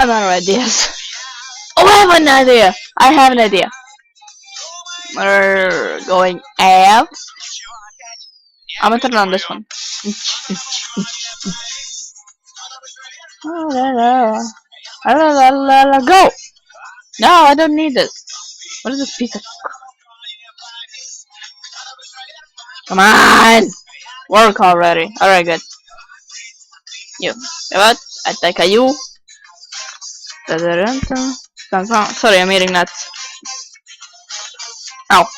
I'm out of ideas. Oh, I have an idea. I have an idea. We're going out. I'm gonna turn on this one. Go! No, I don't need this. What is this piece of? Come on! Work already. Alright, good. You. What? Attack you. Sorry, I'm eating nuts. Ow.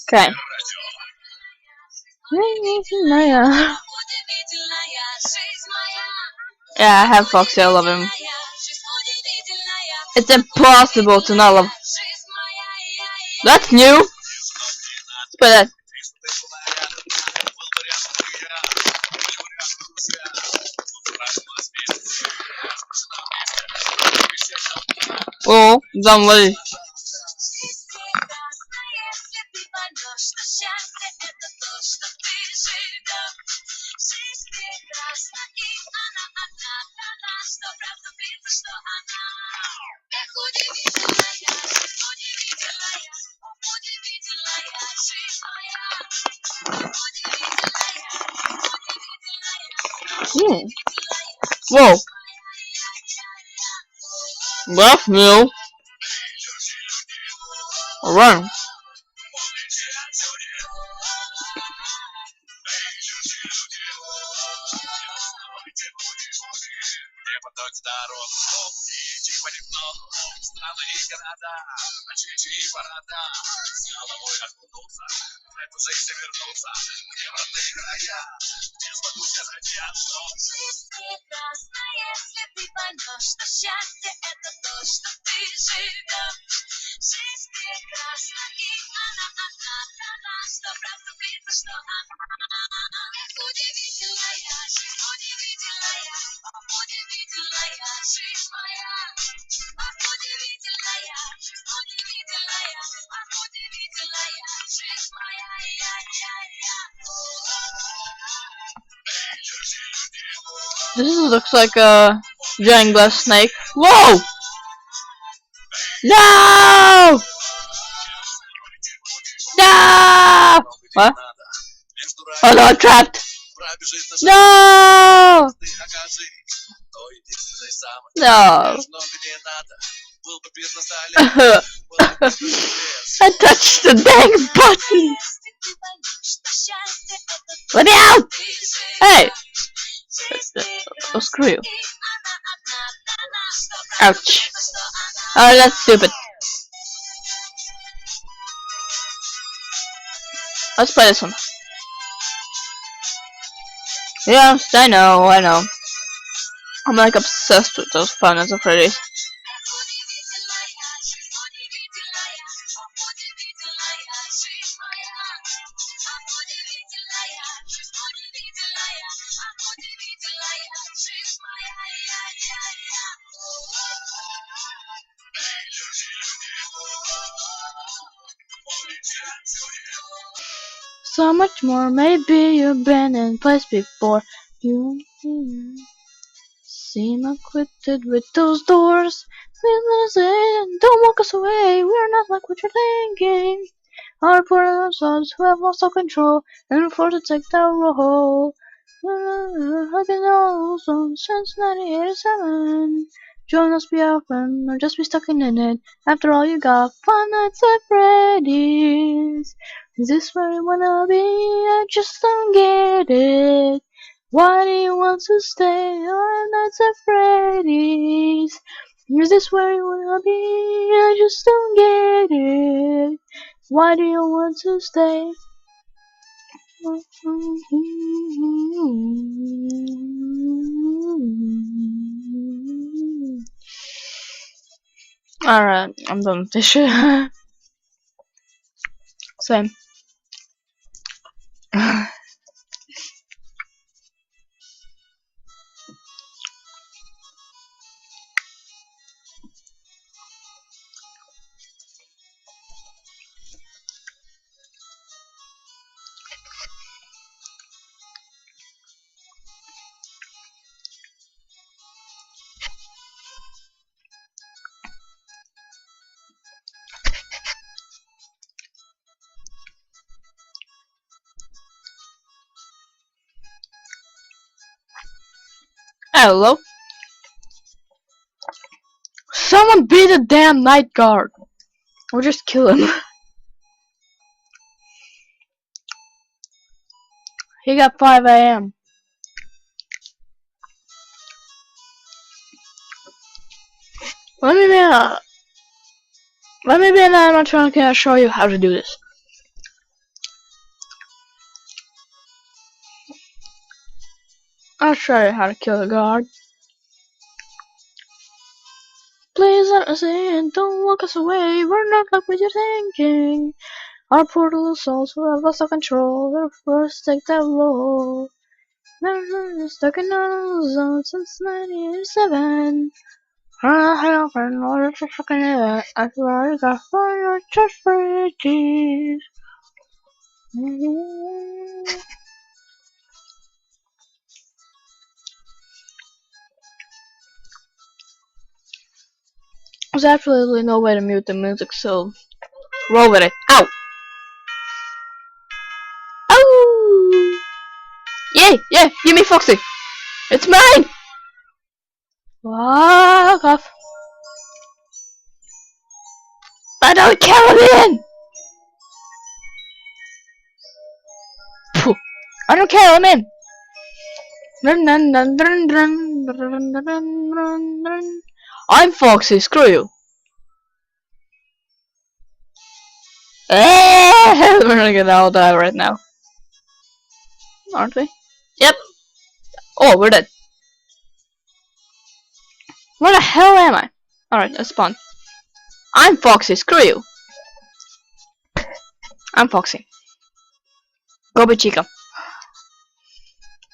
Okay. Yeah, I have Foxy. I love him. It's impossible to not love. That's new. Let's put that. Oh, somebody. Whoa. Left new. Run. This looks like a giant glass snake. Whoa! No! No! What? Oh no, I'm trapped! No! No! I touched the dang button! Let me out! Hey! Oh, screw you. Ouch. Oh, that's stupid. Let's play this one. Yes, I know. I'm like obsessed with those Five Nights at Freddy's. So much more. Maybe you've been in place before. You seem acquitted with those doors. Don't walk us away. We're not like what you're thinking. Our poor ourselves who have lost all control and forced to take that role. I've been awesome since 1987. Join us, be our friend, or just be stuck in it. After all, you got Five Nights at Freddy's. Is this where you wanna be? I just don't get it. Why do you want to stay on Nights at Freddy's? Is this where you wanna be? I just don't get it. Why do you want to stay? Alright, I'm done with this shit. Same. Hello? Someone beat the damn night guard. Or just kill him. He got 5 AM. Let me be an animatronic and I'll show you how to do this. I'll show you how to kill a guard. Please let us in, don't walk us away, we're not like what you're thinking. Our poor little souls who have lost our control, they're forced to take that role. They're stuck in our zone since 1987. I don't know what you're fucking at. I swear I got fire just for your teeth. There's absolutely no way to mute the music, so roll with it. Ow! Ow! Yay! Yeah! Give me Foxy! It's mine! Fuck off! I don't count him in! Phew. I don't care, I'm in! I'm Foxy, screw you! We're gonna all die right now. Aren't we? Yep! Oh, we're dead. Where the hell am I? Alright, let's spawn. I'm Foxy, screw you! I'm Foxy. Go be Chica.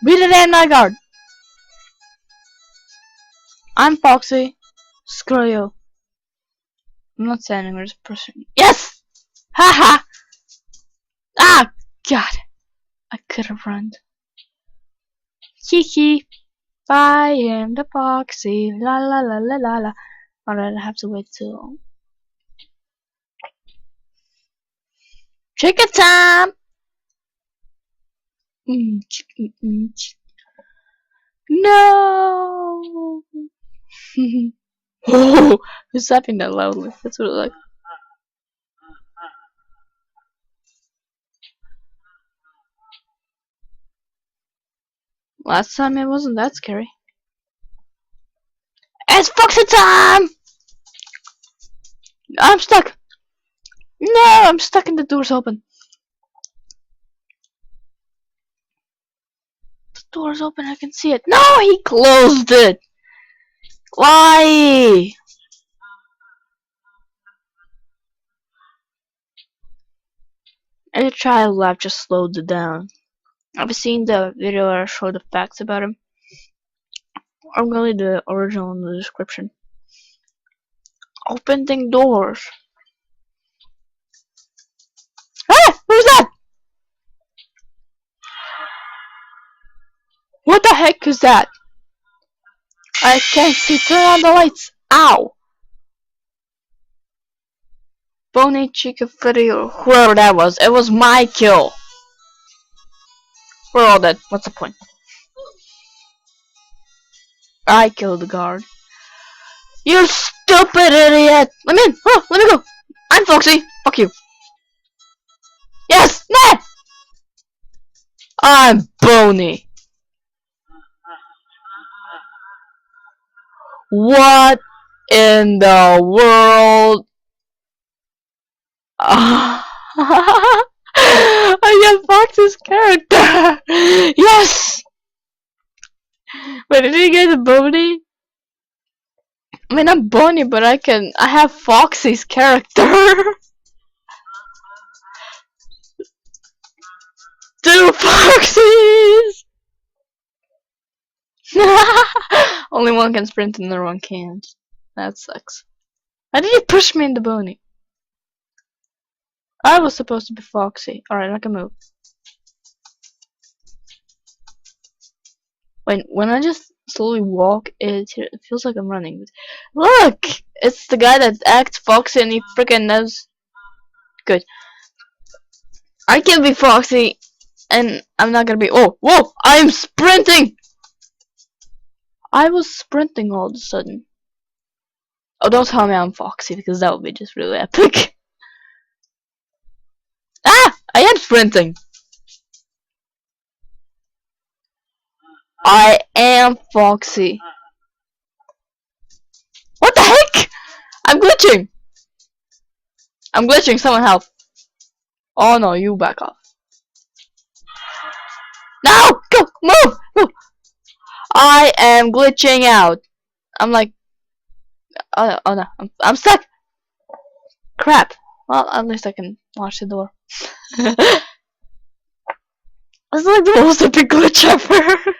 Be the damn night guard! I'm Foxy, screw you. I'm not standing, we're just pushing. Yes! Haha! Ah! God! I could have run. Hee. I am the Foxy. La la la la la la. Alright, I have to wait till chicken time! No! Oh, who's laughing that loudly? That's what it like. Last time it wasn't that scary. It's Foxy time! I'm stuck! No, I'm stuck and the door's open. The door's open, I can see it. No, he closed it! Why? Any child life just slowed it down. I've seen the video where I show the facts about him. I'm gonna leave the original in the description. Opening doors. Ah! Who's that? What the heck is that? I can't see. Turn on the lights. Ow! Bony Chica Freddy or whoever that was. It was my kill. We're all dead. What's the point? I killed the guard. You stupid idiot! Let me in! Oh, let me go! I'm Foxy! Fuck you! Yes! Nah! I'm Bony! What in the world? I got Foxy's character! Yes! Wait, did he get the Bony? I mean, I'm Bonnie, but I have Foxy's character. Two Foxys! Only one can sprint and the other one can't. That sucks. Why did you push me into Bonnie? I was supposed to be Foxy. Alright, I can move. When I just slowly walk, it feels like I'm running. Look! It's the guy that acts Foxy and he freaking knows. Good. I can be Foxy, and I'm not gonna be. Oh, whoa! I'm sprinting! I was sprinting all of a sudden. Oh, don't tell me I'm Foxy, because that would be just really epic. Ah! I am sprinting! I am Foxy. What the heck? I'm glitching! I'm glitching, someone help. Oh no, you back off. No! Go! Move! Move! I am glitching out. I'm like... oh no, I'm stuck! Crap. Well, at least I can watch the door. It's like the most epic glitch ever.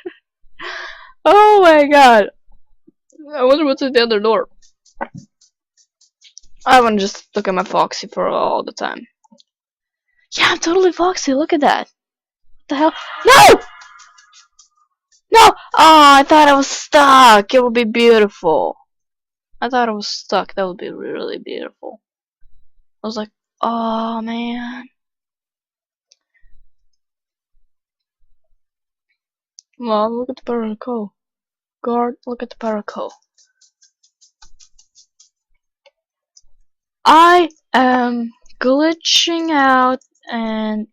Oh my god. I wonder what's at the other door. I wanna just look at my Foxy for all the time. Yeah, I'm totally Foxy, look at that. What the hell? No! No! Oh, I thought I was stuck. It would be beautiful. I thought I was stuck. That would be really beautiful. I was like, oh man. Mom, look at the particle. Guard, look at the particle. I am glitching out and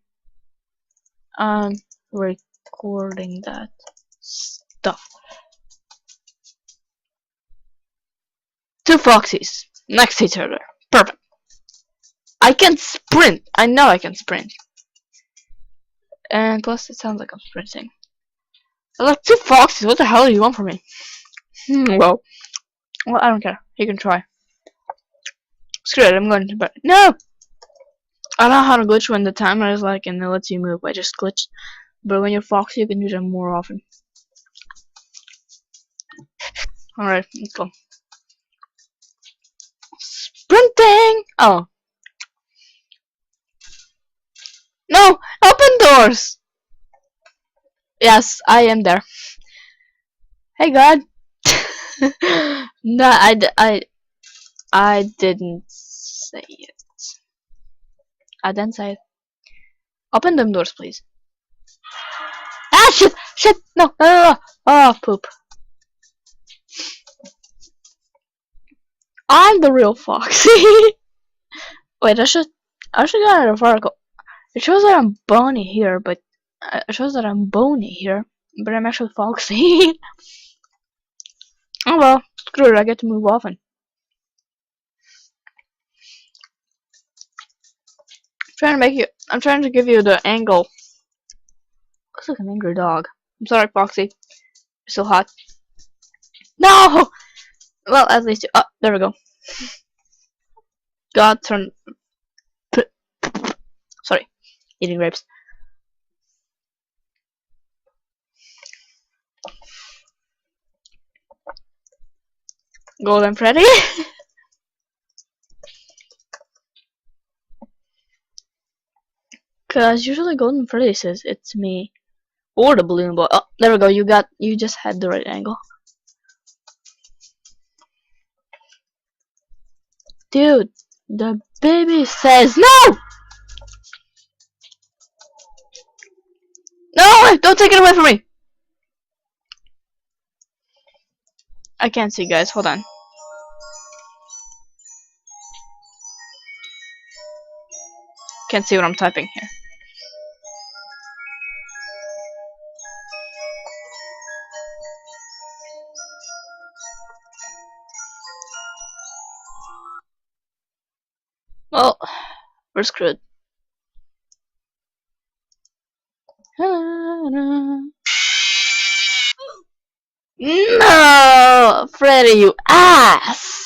I'm recording that stuff. Two Foxies next to each other. Perfect. I can sprint. I know I can sprint. And plus it sounds like I'm sprinting. I like two Foxies. What the hell do you want from me? Well, I don't care. You can try. Screw it. I'm going to bed. No! I don't know how to glitch when the timer is like and it lets you move. I just glitched. But when you're Foxy, you can do that more often. Alright, let's go. Sprinting! Oh. No! Open doors! Yes, I am there. Hey, God. No, I didn't say it. I didn't say it. Open them doors, please. Ah, shit! Shit! No, no, no, no. Oh, poop. I'm the real Foxy. Wait, I should get a article. It shows that I'm Bonnie here, but it shows that I'm Bonnie here, but I'm actually Foxy. Oh well, screw it. I get to move often. I'm trying to give you the angle. Looks like an angry dog. I'm sorry, Foxy. You're so hot. No! Well, at least you. Oh, there we go. God turn. Sorry, eating grapes. Golden Freddy. Cause usually Golden Freddy says it's me. Or the balloon boy. Oh, there we go. You just had the right angle. Dude, the baby says no! No! Don't take it away from me! I can't see, guys. Hold on. Can't see what I'm typing here. Well, we're screwed. No, Freddy. Freddy, you ass!